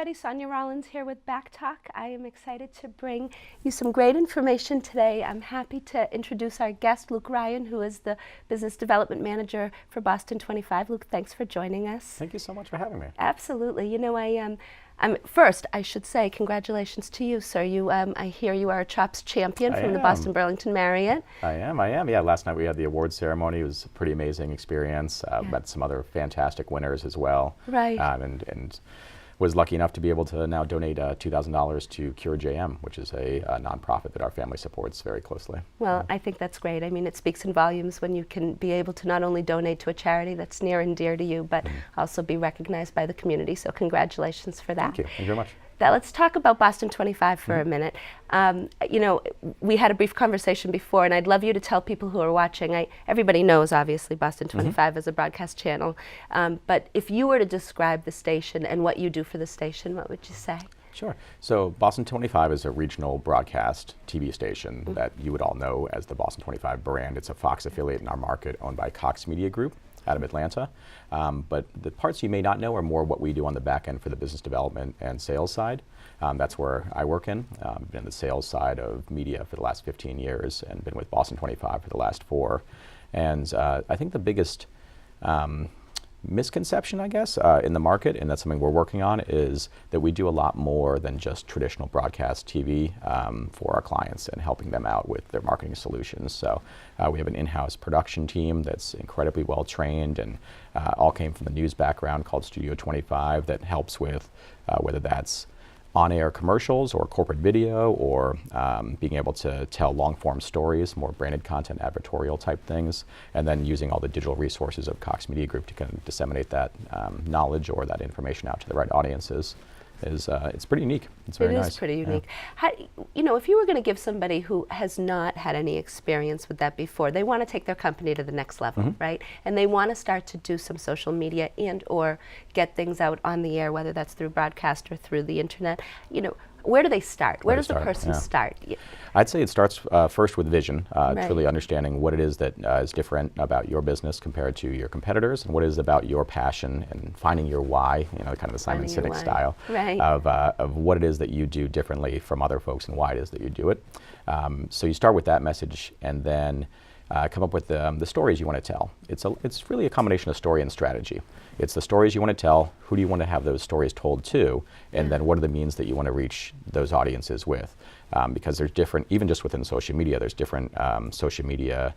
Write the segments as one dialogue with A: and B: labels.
A: everybody. Sonia Rollins here with BACC Talk. I am excited to bring you some great information today. I'm happy to introduce our guest, Luke Ryan, who is the Business Development Manager for Boston 25. Luke, thanks for joining us.
B: Thank you so much for having me.
A: Absolutely. You know, first, I should say congratulations to you, sir. I hear you are a CHOPS champion from the Boston Burlington Marriott.
B: I am. Yeah, last night we had the award ceremony. It was a pretty amazing experience. Met some other fantastic winners as well.
A: Right.
B: And was lucky enough to be able to now donate $2,000 to Cure JM, which is a nonprofit that our family supports very closely.
A: Well, I think that's great. I mean, it speaks in volumes when you can be able to not only donate to a charity that's near and dear to you, but also be recognized by the community. So congratulations for that.
B: Thank you. Thank you very much.
A: Now, let's talk about Boston 25 for a minute. You know, we had a brief conversation before, and I'd love you to tell people who are watching. Everybody knows, obviously, Boston 25 is a broadcast channel. But if you were to describe the station and what you do for the station, what would you say?
B: Sure. So Boston 25 is a regional broadcast TV station that you would all know as the Boston 25 brand. It's a Fox affiliate in our market owned by Cox Media Group out of Atlanta. But the parts you may not know are more what we do on the back end for the business development and sales side. That's where I work in. Been in the sales side of media for the last 15 years and been with Boston 25 for the last 4. And I think the biggest misconception, I guess, in the market, and that's something we're working on, is that we do a lot more than just traditional broadcast TV for our clients and helping them out with their marketing solutions. So we have an in-house production team that's incredibly well trained and all came from the news background called Studio 25 that helps with whether that's on-air commercials or corporate video or being able to tell long-form stories, more branded content, advertorial type things, and then using all the digital resources of Cox Media Group to kind of disseminate that knowledge or that information out to the right audiences. It's pretty unique. It's very nice.
A: It is pretty unique. How, you know, if you were going to give somebody who has not had any experience with that before, they want to take their company to the next level, right? And they want to start to do some social media and or get things out on the air, whether that's through broadcast or through the internet. You know, where do they start? Where does the person start?
B: I'd say it starts first with vision, truly understanding what it is that is different about your business compared to your competitors, and what it is about your passion and finding your why, you know, kind of the Simon Sinek style of what it is that you do differently from other folks and why it is that you do it. So you start with that message and then come up with the stories you want to tell. It's really a combination of story and strategy. It's the stories you want to tell, who do you want to have those stories told to, and then what are the means that you want to reach those audiences with. Because there's different, even just within social media, there's different social media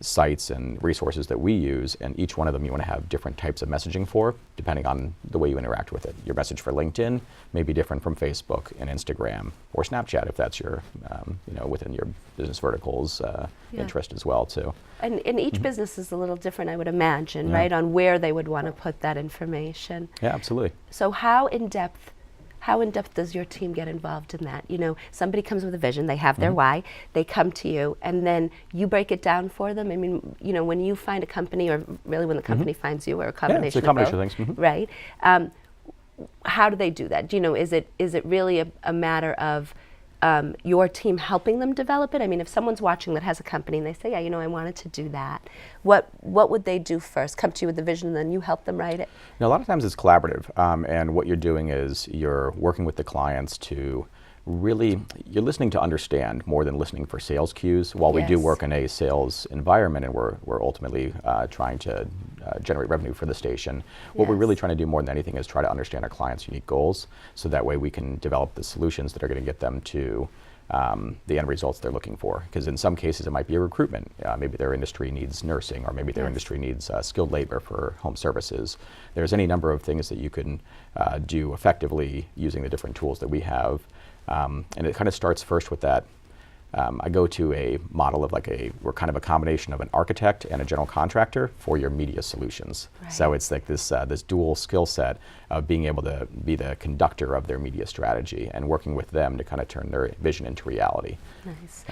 B: sites and resources that we use, and each one of them you want to have different types of messaging for, depending on the way you interact with it. Your message for LinkedIn may be different from Facebook and Instagram or Snapchat if that's your, you know, within your business verticals interest as well too.
A: And each business is a little different, I would imagine, right, on where they would want to put that information.
B: Yeah, absolutely.
A: So how in depth does your team get involved in that? You know, somebody comes with a vision, they have their why, they come to you, and then you break it down for them. I mean, you know, when you find a company, or really when the company finds you, or a combination
B: it's a combination of things.
A: Right? How do they do that? Do you know, is it really a matter of your team helping them develop it? I mean, if someone's watching that has a company and they say, yeah, you know, I wanted to do that, what would they do first? Come to you with the vision and then you help them write it?
B: Now, a lot of times it's collaborative, and what you're doing is you're working with the clients to really, you're listening to understand more than listening for sales cues. While we do work in a sales environment and we're ultimately trying to generate revenue for the station, what we're really trying to do more than anything is try to understand our clients' unique goals, so that way we can develop the solutions that are going to get them to the end results they're looking for. Because in some cases it might be a recruitment. Maybe their industry needs nursing, or maybe their industry needs skilled labor for home services. There's any number of things that you can do effectively using the different tools that we have. And it kind of starts first with that. I go to a model of we're kind of a combination of an architect and a general contractor for your media solutions. Right. So it's like this dual skill set of being able to be the conductor of their media strategy and working with them to kind of turn their vision into reality.
A: Nice.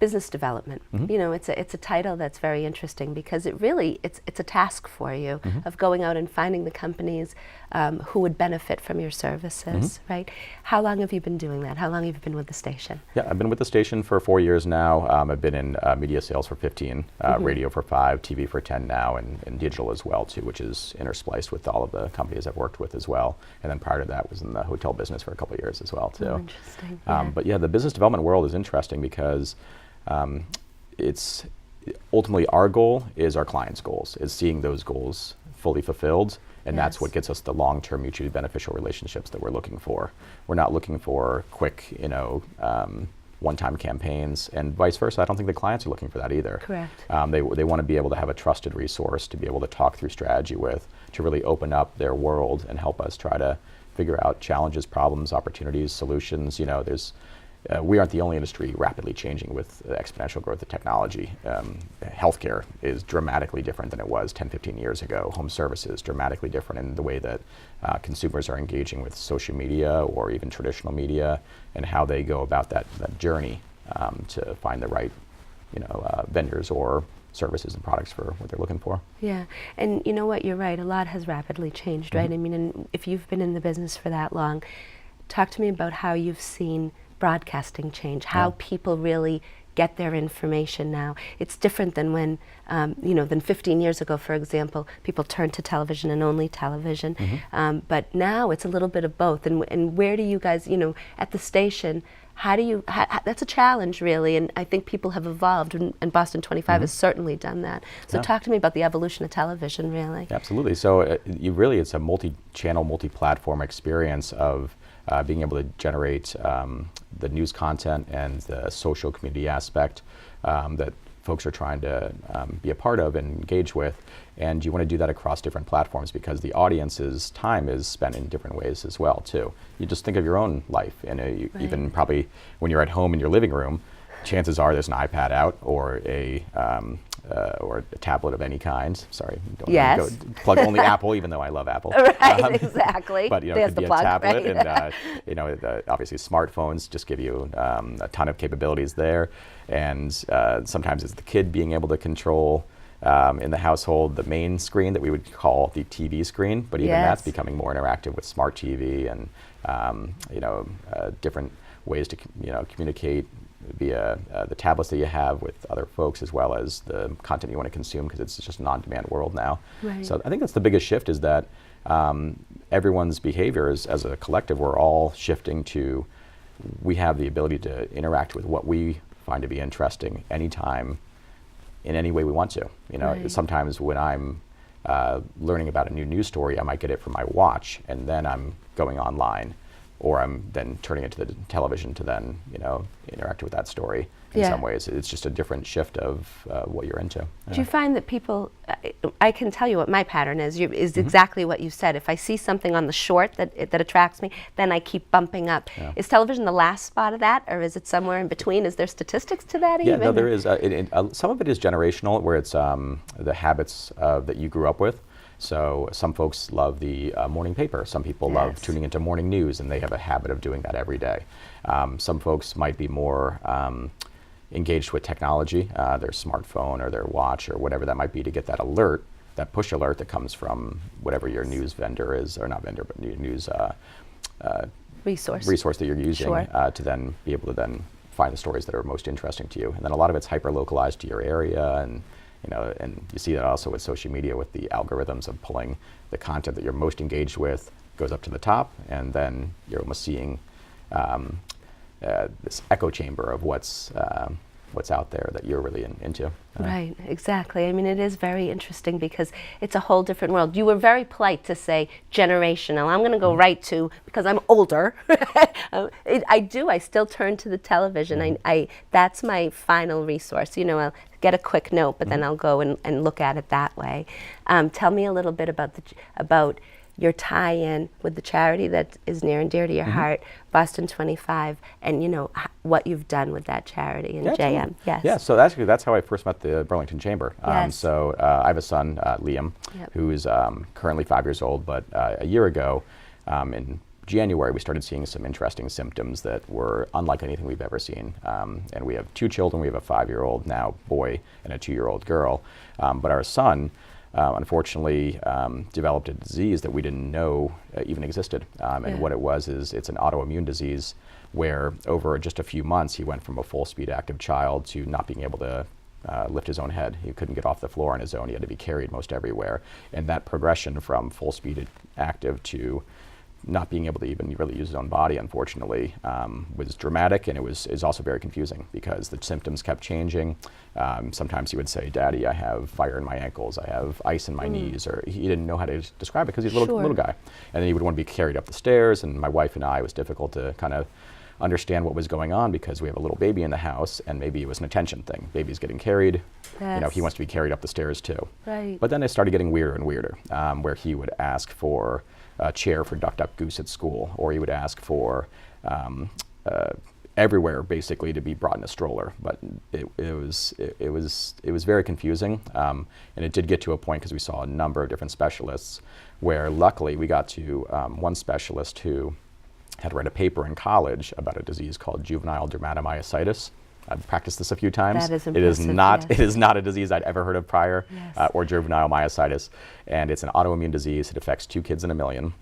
A: business development. You know, it's a title that's very interesting because it's a task for you of going out and finding the companies who would benefit from your services, right? How long have you been doing that? How long have you been with the station?
B: Yeah, I've been with the station for 4 years now. I've been in media sales for 15, radio for 5, TV for 10 now, and digital as well too, which is interspliced with all of the companies I've worked with as well. And then prior to that was in the hotel business for a couple of years as well too.
A: Oh, interesting. Yeah.
B: But yeah, the business development world is interesting because it's ultimately our goal is our clients' goals, is seeing those goals fully fulfilled. And that's what gets us the long-term mutually beneficial relationships that we're looking for. We're not looking for quick, one-time campaigns, and vice versa. I don't think the clients are looking for that either.
A: Correct.
B: They want to be able to have a trusted resource to be able to talk through strategy with, to really open up their world and help us try to figure out challenges, problems, opportunities, solutions. We aren't the only industry rapidly changing with the exponential growth of technology. Healthcare is dramatically different than it was 10, 15 years ago. Home services, dramatically different in the way that consumers are engaging with social media or even traditional media, and how they go about that journey to find the right vendors or services and products for what they're looking for.
A: Yeah, and you know what, you're right, a lot has rapidly changed, right? I mean, and if you've been in the business for that long, talk to me about how you've seen broadcasting change, how people really get their information now. It's different than when, than 15 years ago, for example, people turned to television and only television. But now it's a little bit of both. And where do you guys, at the station, how do you, that's a challenge really, and I think people have evolved, and Boston 25 has certainly done that. So talk to me about the evolution of television, really.
B: Absolutely. So it's a multi-channel, multi-platform experience of being able to generate the news content and the social community aspect that folks are trying to be a part of and engage with. And you want to do that across different platforms because the audience's time is spent in different ways as well too. You just think of your own life, and even probably when you're at home in your living room, chances are there's an iPad out or a tablet of any kind. Sorry, don't go plug only Apple, even though I love Apple.
A: Right, exactly.
B: But it could be a tablet, and obviously smartphones just give you a ton of capabilities there. And sometimes it's the kid being able to control in the household the main screen that we would call the TV screen, but even that's becoming more interactive with smart TV and different ways to communicate via the tablets that you have with other folks, as well as the content you want to consume, because it's just an on-demand world now. Right. So I think that's the biggest shift, is that everyone's behaviors as a collective, we're all shifting to, we have the ability to interact with what we find to be interesting anytime, in any way we want to. Sometimes when I'm learning about a new news story, I might get it from my watch, and then I'm going online, or I'm then turning it to the television to then, interact with that story in some ways. It's just a different shift of what you're into.
A: Do you find that people, I can tell you what my pattern is exactly what you said. If I see something on the short that attracts me, then I keep bumping up. Yeah. Is television the last spot of that, or is it somewhere in between? Is there statistics to that even?
B: Yeah, no, there is. Some of it is generational, where it's the habits that you grew up with. So some folks love the morning paper. Some people love tuning into morning news, and they have a habit of doing that every day. Some folks might be more engaged with technology, their smartphone or their watch or whatever that might be, to get that alert, that push alert that comes from whatever your news vendor is, or not vendor, but news resource that you're using to then be able to then find the stories that are most interesting to you. And then a lot of it's hyper-localized to your area, and you see that also with social media, with the algorithms of pulling the content that you're most engaged with goes up to the top, and then you're almost seeing this echo chamber of what's out there that you're really into.
A: Right, exactly. I mean, it is very interesting because it's a whole different world. You were very polite to say generational. I'm going to go right to, because I'm older. I still turn to the television. That's my final resource. I'll get a quick note, but then I'll go and look at it that way. Tell me a little bit about your tie-in with the charity that is near and dear to your heart, Boston 25, and what you've done with that charity and JM. Yes. Yeah.
B: So that's how I first met the Burlington Chamber. So I have a son, Liam, who is currently 5 years old, but a year ago, in January, we started seeing some interesting symptoms that were unlike anything we've ever seen. And we have 2 children. We have a 5-year-old now boy and a 2-year-old girl. But our son, unfortunately, developed a disease that we didn't know even existed. And what it was is it's an autoimmune disease where over just a few months he went from a full-speed active child to not being able to lift his own head. He couldn't get off the floor on his own. He had to be carried most everywhere. And that progression from full-speed active to not being able to even really use his own body, unfortunately, was dramatic, and is also very confusing because the symptoms kept changing. Sometimes he would say, "Daddy, I have fire in my ankles, I have ice in my knees," or he didn't know how to describe it because he's a little guy. And then he would want to be carried up the stairs, and my wife and I, it was difficult to kind of understand what was going on because we have a little baby in the house, and maybe it was an attention thing. Baby's getting carried, he wants to be carried up the stairs too.
A: Right.
B: But then it started getting weirder and weirder, where he would ask for a chair for Duck Duck Goose at school, or he would ask for everywhere basically to be brought in a stroller. But it was very confusing, and it did get to a point because we saw a number of different specialists, where luckily we got to one specialist who had read a paper in college about a disease called Juvenile Dermatomyositis. I've practiced this a few times.
A: That is impressive,
B: It is not a disease I'd ever heard of prior,
A: Yes.
B: or juvenile myositis. And it's an autoimmune disease. It affects 2 kids in a million.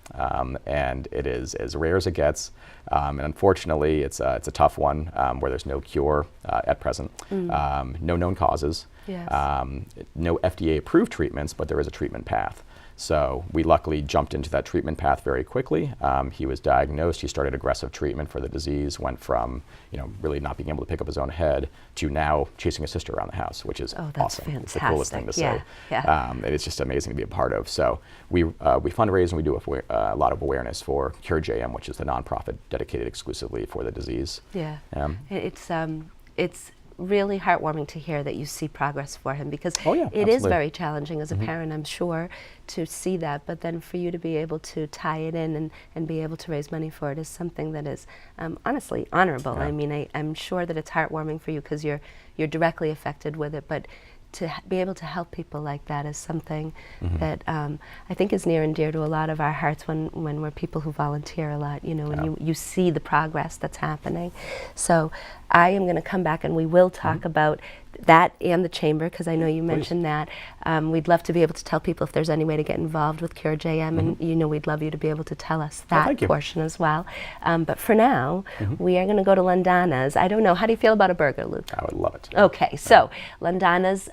B: And it is as rare as it gets. And unfortunately, it's a tough one where there's no cure at present, no known causes,
A: Yes.
B: no FDA-approved treatments, but there is a treatment path. So we luckily jumped into that treatment path very quickly. He was diagnosed. He started aggressive treatment for the disease, went from really not being able to pick up his own head to now chasing his sister around the house, which is
A: that's
B: awesome.
A: fantastic.
B: It's the coolest thing to say.
A: Yeah.
B: And it's just amazing to be a part of. So we fundraise and we do a lot of awareness for Cure JM, which is the nonprofit dedicated exclusively for the disease.
A: Yeah. It's really heartwarming to hear that you see progress for him, because it is very challenging as a parent, I'm sure, to see that, but then for you to be able to tie it in and be able to raise money for it is something that is honestly honorable. I mean, I'm sure that it's heartwarming for you because you're directly affected with it, but to be able to help people like that is something that I think is near and dear to a lot of our hearts when we're people who volunteer a lot, and you see the progress that's happening. So I am going to come back and we will talk about that and the chamber, because I know you mentioned that. We'd love to be able to tell people if there's any way to get involved with Cure JM, and we'd love you to be able to tell us that portion as well. But for now, we are going to go to Landana's. I don't know, how do you feel about a burger, Luke?
B: I would love it.
A: Okay, so Landana's,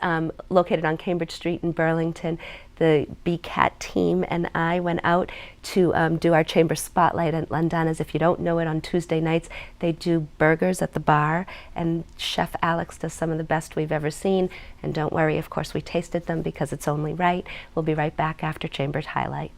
A: located on Cambridge Street in Burlington. The BACC team and I went out to do our chamber spotlight at Landana's. If you don't know it, on Tuesday nights they do burgers at the bar, and Chef Alex does some of the best we've ever seen. And don't worry, of course we tasted them because it's only right. We'll be right back after Chamber's highlight.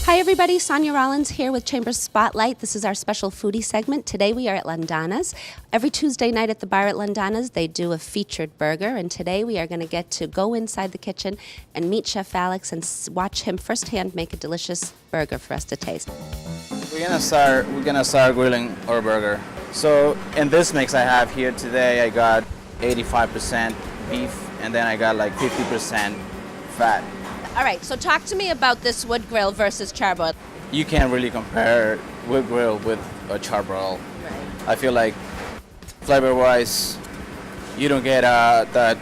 A: Hi everybody, Sonia Rollins here with Chamber's Spotlight. This is our special foodie segment. Today we are at Landana's. Every Tuesday night at the bar at Landana's they do a featured burger, and today we are going to get to go inside the kitchen and meet Chef Alex and watch him firsthand make a delicious burger for us to taste.
C: We're gonna start grilling our burger. So in this mix I have here today, I got 85% beef, and then I got like 50% fat.
A: All right, so talk to me about this wood grill versus charbroil.
C: You can't really compare wood grill with a charbroil.
A: Right.
C: I feel like flavor-wise, you don't get that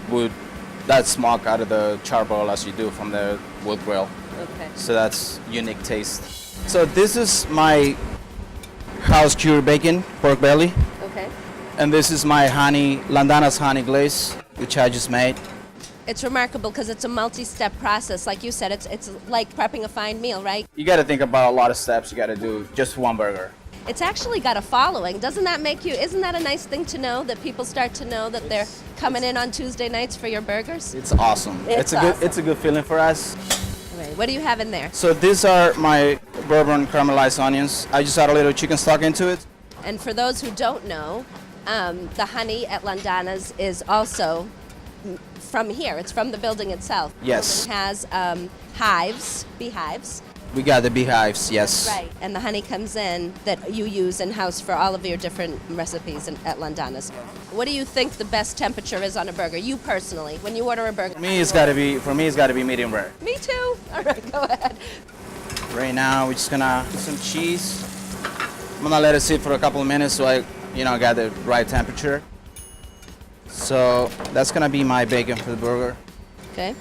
C: smoke out of the charbroil as you do from the wood grill.
A: Okay.
C: So that's unique taste. So this is my house cured bacon, pork belly.
A: Okay.
C: And this is my Landana's honey glaze, which I just made.
A: It's remarkable because it's a multi-step process. Like you said, it's like prepping a fine meal, right?
C: You got to think about a lot of steps you got to do just for one burger.
A: It's actually got a following. Doesn't that make you, isn't that a nice thing to know, that people start to know that they're coming in on Tuesday nights for your burgers?
C: It's awesome. It's a good feeling for us.
A: All right, what do you have in there?
C: So these are my bourbon caramelized onions. I just add a little chicken stock into it.
A: And for those who don't know, the honey at Landana's is also from here. It's from the building itself.
C: Yes.
A: It has hives, beehives,
C: We got the beehives, yes.
A: Right, and the honey comes in that you use in-house for all of your different recipes at Landana's. What do you think the best temperature is on a burger, you personally, when you order a burger?
C: For me, it's got to be medium rare.
A: Me too. All right, go ahead.
C: Right now, we're just gonna put some cheese. I'm gonna let it sit for a couple of minutes so I, got the right temperature. So that's gonna be my bacon for the burger.
A: Okay.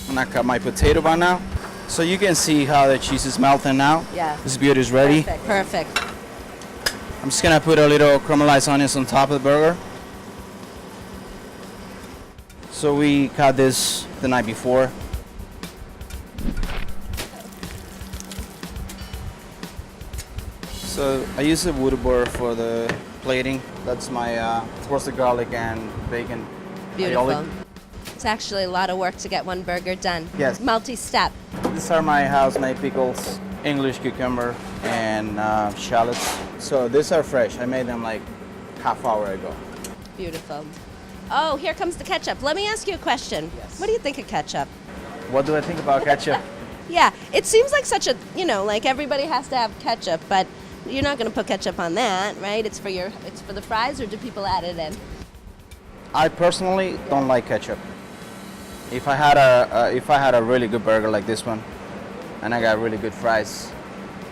C: I'm gonna cut my potato bar now. So you can see how the cheese is melting now.
A: Yeah.
C: This beauty is ready.
A: Perfect.
C: I'm just gonna put a little caramelized onions on top of the burger. So we cut this the night before. So I use a wood burr for the plating. That's my roasted garlic and bacon.
A: Beautiful.
C: aioli.
A: It's actually a lot of work to get one burger done.
C: Yes.
A: Multi-step.
C: These are my house-made pickles, English cucumber, and shallots. So these are fresh. I made them like half hour ago.
A: Beautiful. Oh, here comes the ketchup. Let me ask you a question.
C: Yes.
A: What do you think of ketchup?
C: What do I think about ketchup?
A: Yeah, it seems like such a, like everybody has to have ketchup, but you're not going to put ketchup on that, right? It's for the fries, or do people add it in?
C: I personally don't like ketchup. If I had a really good burger like this one, and I got really good fries,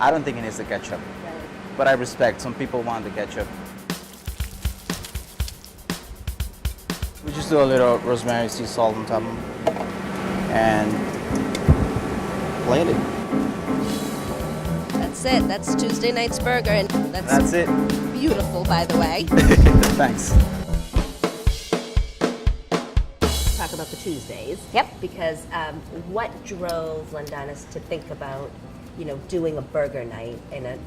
C: I don't think it needs the ketchup.
A: Right.
C: But I respect some people want the ketchup. We just do a little rosemary, sea salt on top of them, and plate it.
A: That's it. That's Tuesday night's burger, and
C: That's it.
A: beautiful, by the way.
C: Thanks.
A: Talk about the Tuesdays.
D: Yep.
A: Because what drove Landana's to think about, doing a burger night in a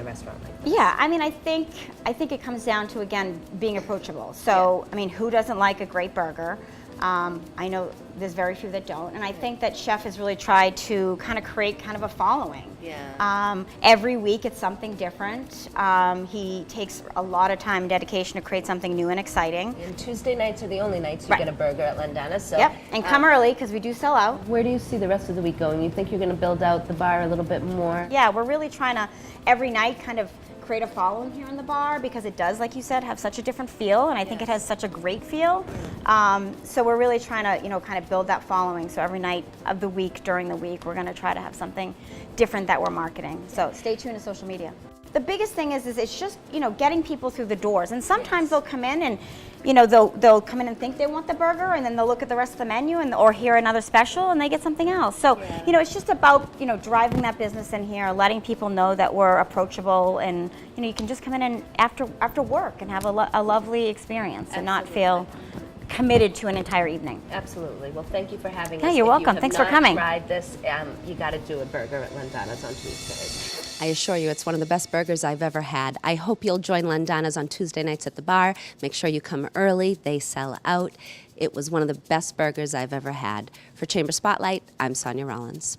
A: restaurant like this?
D: Yeah, I mean, I think it comes down to, again, being approachable. So, I mean, who doesn't like a great burger? I know there's very few that don't, and I think that Chef has really tried to kind of create kind of a following.
A: Yeah.
D: Every week it's something different. He takes a lot of time and dedication to create something new and exciting.
A: And Tuesday nights are the only nights you
D: Right.
A: get a burger at Landana's. So,
D: Yep, and come early because we do sell out.
A: Where do you see the rest of the week going? You think you're going to build out the bar a little bit more?
D: Yeah, we're really trying to, every night, kind of create a following here in the bar because it does, like you said, have such a different feel, and I think it has such a great feel. So we're really trying to, kind of build that following. So every night of the week, during the week, we're going to try to have something different that we're marketing. So stay tuned to social media. The biggest thing is it's just, getting people through the doors. And sometimes they'll come in and, they'll come in and think they want the burger, and then they'll look at the rest of the menu or hear another special and they get something else. So, it's just about, driving that business in here, letting people know that we're approachable, and, you can just come in and after work and have a lovely experience and not feel committed to an entire evening.
A: Absolutely. Well, thank you for having us.
D: Yeah, you're welcome. Thanks for coming.
A: If you have not tried this, you got to do a burger at Landana's on Tuesdays. I assure you, it's one of the best burgers I've ever had. I hope you'll join Landana's on Tuesday nights at the bar. Make sure you come early. They sell out. It was one of the best burgers I've ever had. For Chamber Spotlight, I'm Sonia Rollins.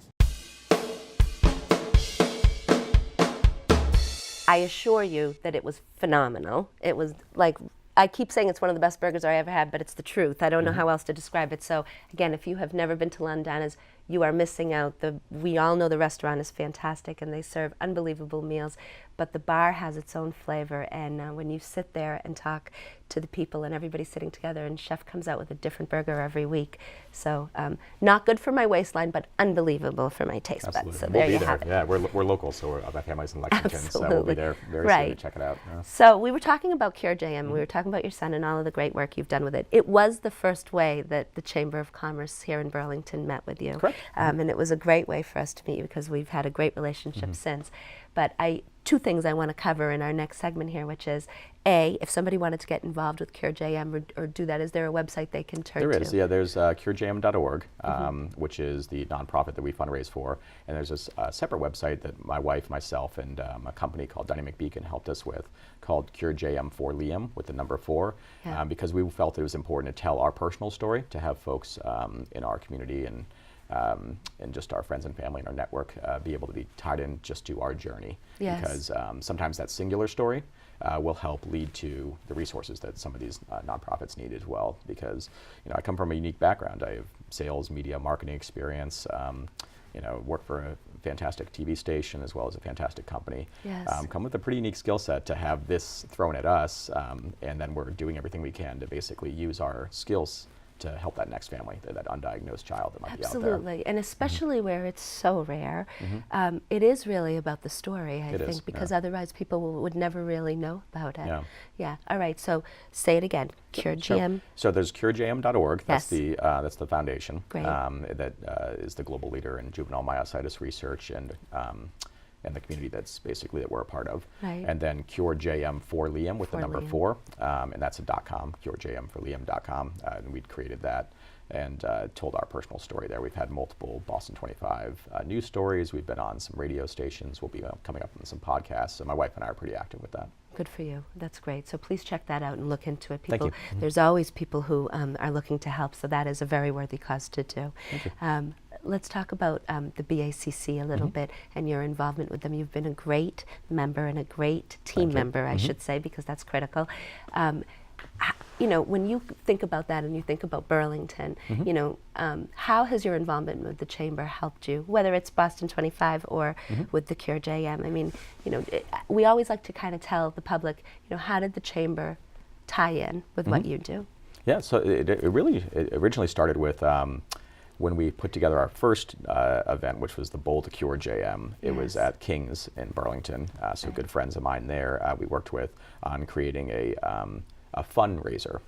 A: I assure you that it was phenomenal. It was like, I keep saying it's one of the best burgers I ever had, but it's the truth. I don't know how else to describe it. So again, if you have never been to Landana's, you are missing out. We all know the restaurant is fantastic and they serve unbelievable meals, but the bar has its own flavor. And when you sit there and talk to the people and everybody's sitting together, and Chef comes out with a different burger every week. So not good for my waistline, but unbelievable for my taste buds. So there you have it.
B: Yeah, we're local, so my family's in Lexington, so we'll be there very soon to check it out. Yeah.
A: So we were talking about Cure JM. We were talking about your son and all of the great work you've done with it. It was the first way that the Chamber of Commerce here in Burlington met with you.
B: Correct.
A: And it was a great way for us to meet you because we've had a great relationship since. But two things I want to cover in our next segment here, which is, A, if somebody wanted to get involved with Cure JM or do that, is there a website they can turn to?
B: There is, yeah. There's curejm.org, which is the nonprofit that we fundraise for. And there's a separate website that my wife, myself, and a company called Dynamic Beacon helped us with, called CureJM for Liam, with the number 4, because we felt it was important to tell our personal story, to have folks in our community and and just our friends and family and our network be able to be tied in just to our journey.
A: Yes.
B: Because sometimes that singular story will help lead to the resources that some of these nonprofits need as well. Because I come from a unique background. I have sales, media, marketing experience. Work for a fantastic TV station as well as a fantastic company.
A: Yes.
B: Come with a pretty unique skill set to have this thrown at us, and then we're doing everything we can to basically use our skills to help that next family, that undiagnosed child that might be out there.
A: Absolutely, and especially where it's so rare, it is really about the story, I think, because otherwise people would never really know about it. Yeah. All right, so say it again, CureGM.
B: So there's curejm.org, that's
A: Yes.
B: that's the foundation.
A: Great.
B: That is the global leader in juvenile myositis research and the community that's basically that we're a part of.
A: Right.
B: And then CureJM for Liam with the number
A: Liam.
B: 4, and that's a .com, curejmforliam.com, and we'd created that and told our personal story there. We've had multiple Boston 25 news stories. We've been on some radio stations. We'll be coming up on some podcasts. So my wife and I are pretty active with that.
A: Good for you. That's great. So please check that out and look into it.
B: Thank
A: People,
B: you.
A: there's always people who are looking to help, so that is a very worthy cause to do.
B: Thank you.
A: Let's talk about the BACC a little bit and your involvement with them. You've been a great member and a great team member, I should say, because that's critical. When you think about that and you think about Burlington, how has your involvement with the Chamber helped you, whether it's Boston 25 or with the CureJM? I mean, we always like to kind of tell the public, how did the Chamber tie in with what you do?
B: Yeah, so it originally started with when we put together our first event, which was the Bold to Cure JM. It was at King's in Burlington, so good friends of mine there we worked with on creating a fundraiser,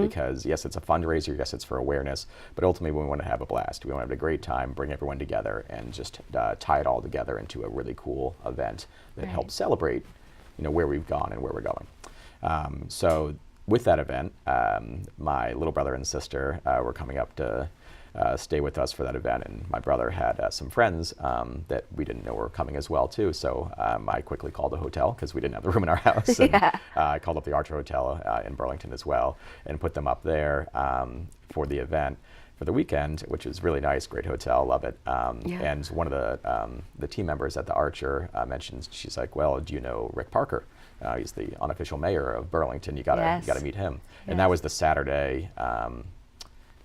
B: because yes, it's a fundraiser, yes, it's for awareness, but ultimately we want to have a blast. We want to have a great time, bring everyone together, and just tie it all together into a really cool event that helps celebrate, where we've gone and where we're going. So with that event, my little brother and sister were coming up to stay with us for that event, and my brother had some friends that we didn't know were coming as well too. So I quickly called the hotel because we didn't have the room in our house. And, I called up the Archer Hotel in Burlington as well and put them up there for the event for the weekend, which is really nice, great hotel, love it. And one of the team members at the Archer mentioned, she's like, "Well, do you know Rick Parker? He's the unofficial mayor of Burlington. You gotta meet him." And that was the Saturday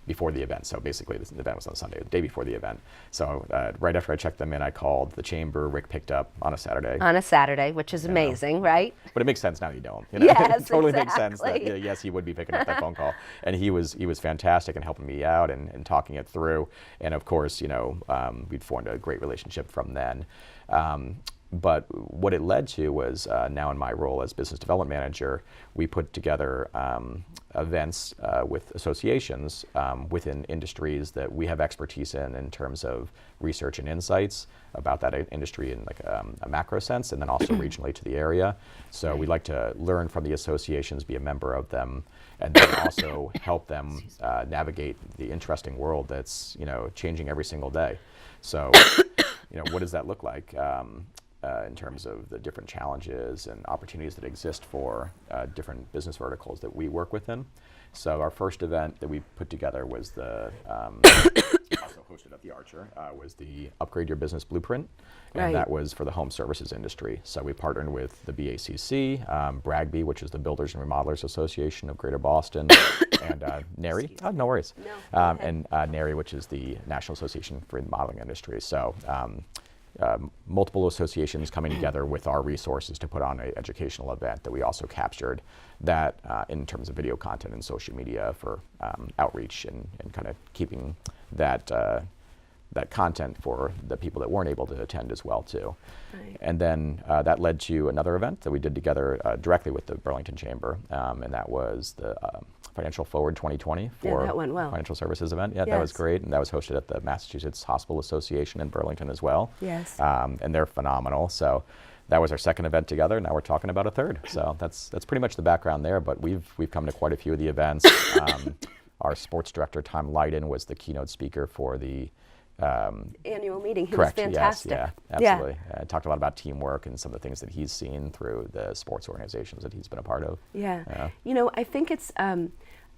B: before the event. So basically the event was on Sunday, the day before the event. So right after I checked them in, I called the Chamber. Rick picked up on a Saturday.
A: On a Saturday, which is amazing, right?
B: But it makes sense now that you know him.
A: Yes,
B: it totally makes sense that
A: exactly.
B: yes, he would be picking up that phone call. And he was fantastic in helping me out and talking it through. And of course, we'd formed a great relationship from then. But what it led to was now in my role as business development manager, we put together events with associations within industries that we have expertise in terms of research and insights about that industry in like a macro sense, and then also regionally to the area. So we'd like to learn from the associations, be a member of them, and then also help them navigate the interesting world that's changing every single day. So what does that look like? In terms of the different challenges and opportunities that exist for different business verticals that we work within. So our first event that we put together was the, also hosted at the Archer, was the Upgrade Your Business Blueprint, and that was for the home services industry. So we partnered with the BACC, Bragby, which is the Builders and Remodelers Association of Greater Boston, and NARI, no worries, and NARI, which is the National Association for the Modeling Industry. So multiple associations coming together with our resources to put on an educational event that we also captured that in terms of video content and social media for outreach and kind of keeping that that content for the people that weren't able to attend as well too. Right. And then that led to another event that we did together directly with the Burlington Chamber, and that was the Financial Forward 2020 for
A: that went well.
B: Financial Services event. Yeah, that was great, and that was hosted at the Massachusetts Hospital Association in Burlington as well.
A: Yes.
B: And they're phenomenal. So that was our second event together. Now we're talking about a third. So that's pretty much the background there. But we've come to quite a few of the events. Our sports director Tom Leiden was the keynote speaker for the
A: annual meeting. He
B: correct.
A: was fantastic.
B: Yes, yeah, absolutely. Talked a lot about teamwork and some of the things that he's seen through the sports organizations that he's been a part of.
A: Yeah. I think it's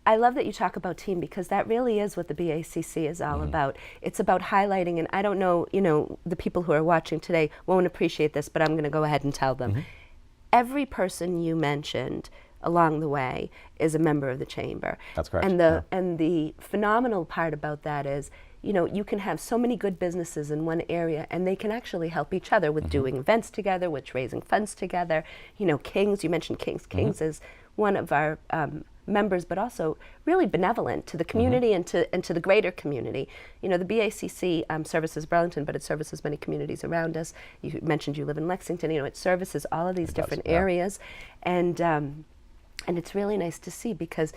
A: I love that you talk about team, because that really is what the BACC is all about. It's about highlighting, and I don't know, the people who are watching today won't appreciate this, but I'm going to go ahead and tell them. Every person you mentioned along the way is a member of the chamber.
B: That's correct.
A: And the phenomenal part about that is, you can have so many good businesses in one area, and they can actually help each other with doing events together, with raising funds together. Kings, you mentioned Kings. Kings is one of our members, but also really benevolent to the community and to the greater community. The BACC services Burlington, but it services many communities around us. You mentioned you live in Lexington. It services all of these different areas, and it's really nice to see, because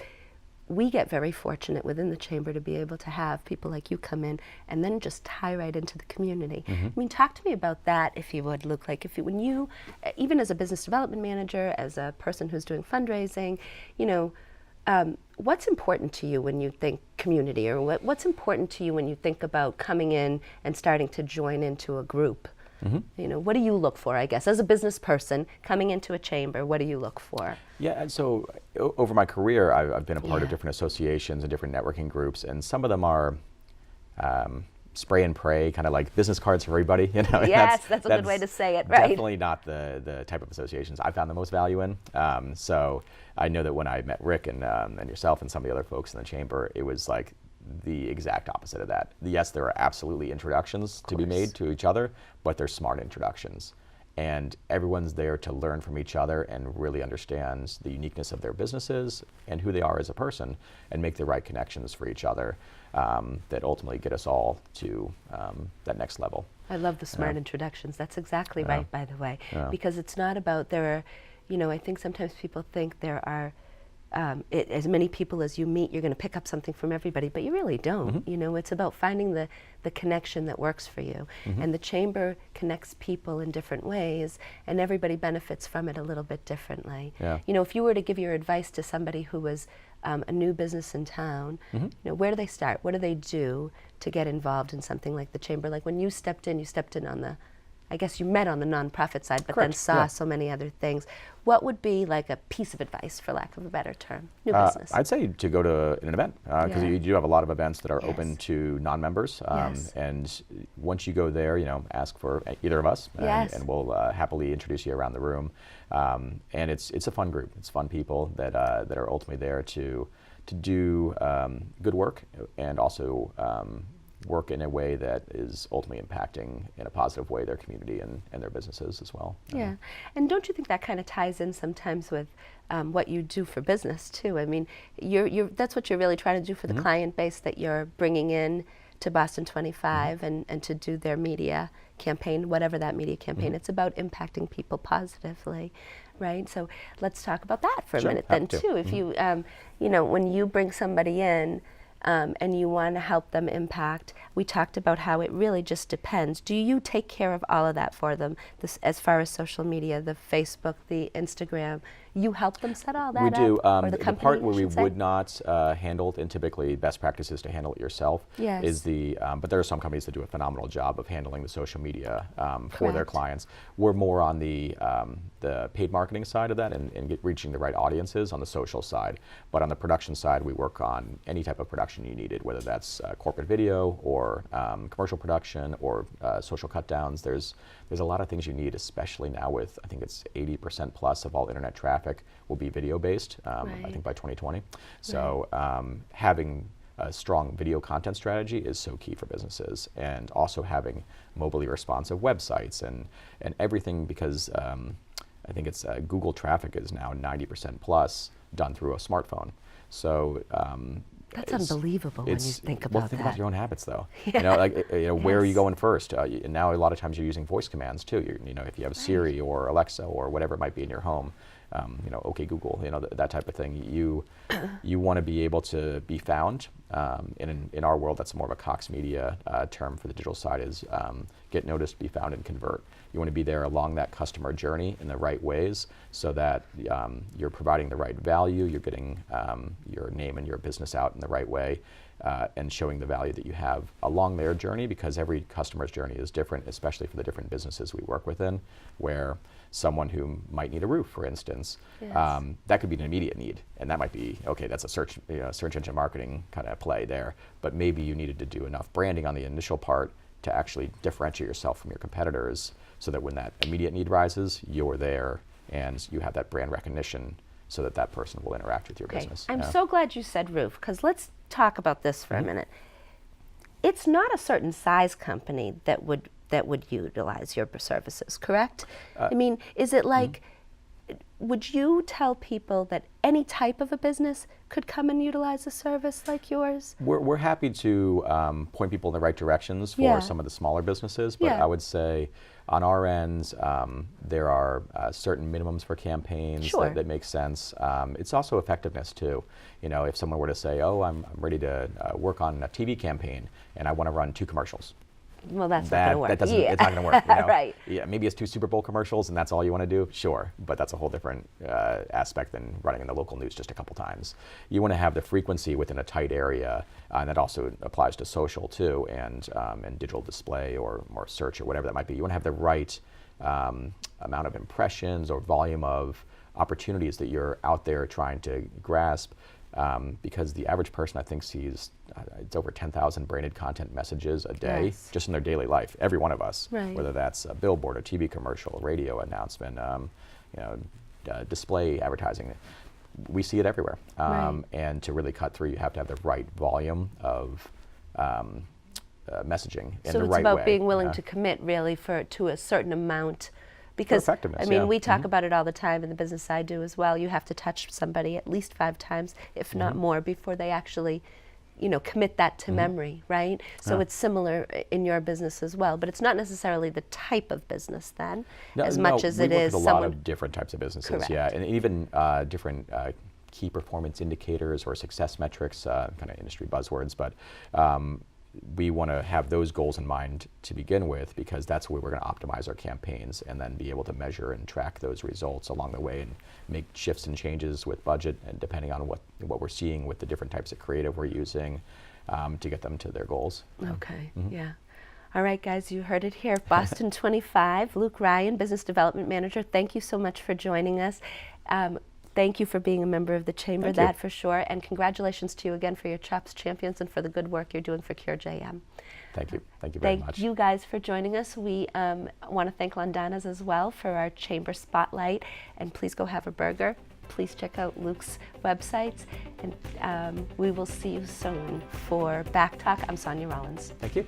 A: we get very fortunate within the chamber to be able to have people like you come in and then just tie right into the community. I mean, talk to me about that, if you would, Luke. Like, when you, even as a business development manager, as a person who's doing fundraising, what's important to you when you think community, or what's important to you when you think about coming in and starting to join into a group? What do you look for, I guess, as a business person coming into a chamber? What do you look for?
B: Yeah, and so over my career, I've been a part of different associations and different networking groups, and some of them are spray and pray, kind of like business cards for everybody.
A: Yes, that's a good way to say it, right?
B: Definitely not the type of associations I found the most value in. So I know that when I met Rick and yourself and some of the other folks in the chamber, it was like the exact opposite of that. Yes, there are absolutely introductions to be made to each other, but they're smart introductions. And everyone's there to learn from each other and really understand the uniqueness of their businesses and who they are as a person, and make the right connections for each other that ultimately get us all to that next level.
A: I love the smart introductions. That's exactly right, by the way, because it's not about I think sometimes people think there are as many people as you meet, you're going to pick up something from everybody, but you really don't. It's about finding the connection that works for you. And the chamber connects people in different ways, and everybody benefits from it a little bit differently. If you were to give your advice to somebody who was a new business in town, where do they start? What do they do to get involved in something like the chamber? Like, when you stepped in on the, I guess you met on the nonprofit side, but then saw so many other things. What would be like a piece of advice, for lack of a better term? New business.
B: I'd say to go to an event, because you do have a lot of events that are open to non-members. And once you go there, ask for either of us, and we'll happily introduce you around the room. And it's a fun group. It's fun people that are ultimately there to do good work, and also work in a way that is ultimately impacting in a positive way their community and their businesses as well.
A: Yeah, and don't you think that kind of ties in sometimes with what you do for business too? I mean, that's what you're really trying to do for the client base that you're bringing in to Boston 25 and to do their media campaign, whatever that media campaign. It's about impacting people positively, right? So let's talk about that for a minute then too. If you, when you bring somebody in, and you want to help them impact, we talked about how it really just depends. Do you take care of all of that for them, as far as social media, the Facebook, the Instagram? You help them set all that
B: up? We do.
A: Or the company,
B: part where we would not handle, and typically best practice is to handle it yourself, is but there are some companies that do a phenomenal job of handling the social media for their clients. We're more on the paid marketing side of that, and reaching the right audiences on the social side. But on the production side, we work on any type of production you needed, whether that's corporate video or commercial production or social cut downs. There's a lot of things you need, especially now with, I think it's 80% plus of all internet traffic will be video based, I think by 2020. So having a strong video content strategy is so key for businesses, and also having mobilely responsive websites and everything, because I think it's Google traffic is now 90% plus done through a smartphone. So
A: that's unbelievable when you think about that.
B: Well, think about your own habits, though. Where are you going first? And now a lot of times you're using voice commands too. If you have Siri or Alexa or whatever it might be in your home, OK Google, that type of thing. You want to be able to be found. In our world, that's more of a Cox Media term for the digital side, is get noticed, be found, and convert. You want to be there along that customer journey in the right ways, so that you're providing the right value, you're getting your name and your business out in the right way, and showing the value that you have along their journey, because every customer's journey is different, especially for the different businesses we work within, where someone who might need a roof, for instance,
A: Yes.
B: that could be an immediate need, and that might be, okay, that's a search engine marketing kind of play there, but maybe you needed to do enough branding on the initial part to actually differentiate yourself from your competitors, so that when that immediate need rises, you're there and you have that brand recognition, so that that person will interact with your business.
A: I'm so glad you said roof, because let's talk about this for a minute. It's not a certain size company that would utilize your services, correct? I mean, is it like, would you tell people that any type of a business could come and utilize a service like yours?
B: We're happy to point people in the right directions for some of the smaller businesses, but I would say on our end, there are certain minimums for campaigns that make sense. It's also effectiveness too. You know, if someone were to say, oh, I'm ready to work on a TV campaign and I want to run 2 commercials.
A: Well, that's not going to work.
B: It's not going to work. You know?
A: Right.
B: Yeah, maybe it's 2 Super Bowl commercials and that's all you want to do. Sure, but that's a whole different aspect than running in the local news just a couple times. You want to have the frequency within a tight area, and that also applies to social too, and digital display or search or whatever that might be. You want to have the right amount of impressions or volume of opportunities that you're out there trying to grasp. Because the average person, I think, sees it's over 10,000 branded content messages a day just in their daily life. Every one of us, whether that's a billboard, a TV commercial, a radio announcement, display advertising, we see it everywhere. And to really cut through, you have to have the right volume of messaging in the right way.
A: So it's about being willing to commit, really, to a certain amount. Because, I mean, we talk about it all the time in the business I do as well. You have to touch somebody at least 5 times, if not more, before they actually, commit that to memory, right? So it's similar in your business as well, but it's not necessarily the type of business then, as much as it is
B: a lot of different types of businesses, and even different key performance indicators or success metrics, kind of industry buzzwords, but we want to have those goals in mind to begin with, because that's where we're going to optimize our campaigns and then be able to measure and track those results along the way and make shifts and changes with budget and depending on what we're seeing with the different types of creative we're using to get them to their goals.
A: Okay, All right, guys, you heard it here. Boston 25, Luke Ryan, Business Development Manager. Thank you so much for joining us. Thank you for being a member of the Chamber, for sure. And congratulations to you again for your CHOPS Champions and for the good work you're doing for Cure JM.
B: Thank you. Thank you very much.
A: Thank you guys for joining us. We want to thank Londanas as well for our Chamber Spotlight. And please go have a burger. Please check out Luke's websites. And we will see you soon for BACC Talk. I'm Sonia Rollins.
B: Thank you.